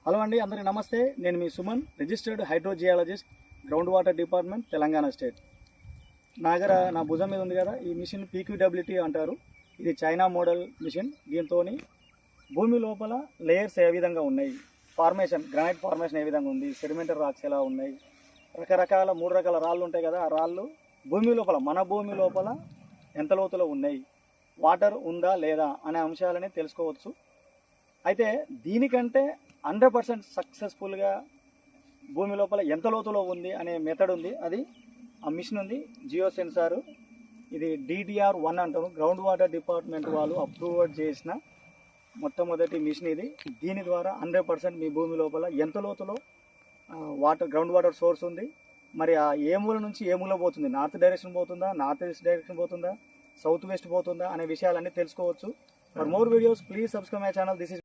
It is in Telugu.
హలో అండి, అందరికీ నమస్తే. నేను మీ Suman, registered hydrogeologist, ground water department, Telangana state. నా భుజం మీద ఉంది కదా, ఈ మిషన్ PQWT అంటారు. ఇది చైనా మోడల్ మిషన్. దీంతో భూమి లోపల లేయర్స్ ఏ విధంగా ఉన్నాయి, ఫార్మేషన్, గ్రానైట్ ఫార్మేషన్ ఏ విధంగా ఉంది, సెడిమెంటరీ రాక్స్ ఎలా ఉన్నాయి, రకరకాల 3 రకాల రాళ్ళు ఉంటాయి కదా, ఆ రాళ్ళు భూమి లోపల, మన భూమి లోపల ఎంత లోతులో ఉన్నాయి, వాటర్ ఉందా లేదా అనే అంశాలని తెలుసుకోవచ్చు. అయితే దీనికంటే 100% సక్సెస్ఫుల్గా భూమి లోపల ఎంత లోతులో ఉంది అనే మెథడ్ ఉంది. అది ఆ మిషన్ ఉంది, జియో సెన్సారు. ఇది DDR1 అంటాము, గ్రౌండ్ వాటర్ డిపార్ట్మెంట్ వాళ్ళు అప్రూవ్ చేసిన మొట్టమొదటి మిషన్ ఇది. దీని ద్వారా 100% మీ భూమి లోపల ఎంత లోతులో గ్రౌండ్ వాటర్ సోర్స్ ఉంది, మరి ఆ ఏ మూల నుంచి ఏ మూల పోతుంది, నార్త్ డైరెక్షన్ పోతుందా, నార్త్ ఈస్ట్ డైరెక్షన్ పోతుందా, సౌత్ వెస్ట్ పోతుందా అనే విషయాలన్నీ తెలుసుకోవచ్చు. For more videos please subscribe my channel. This is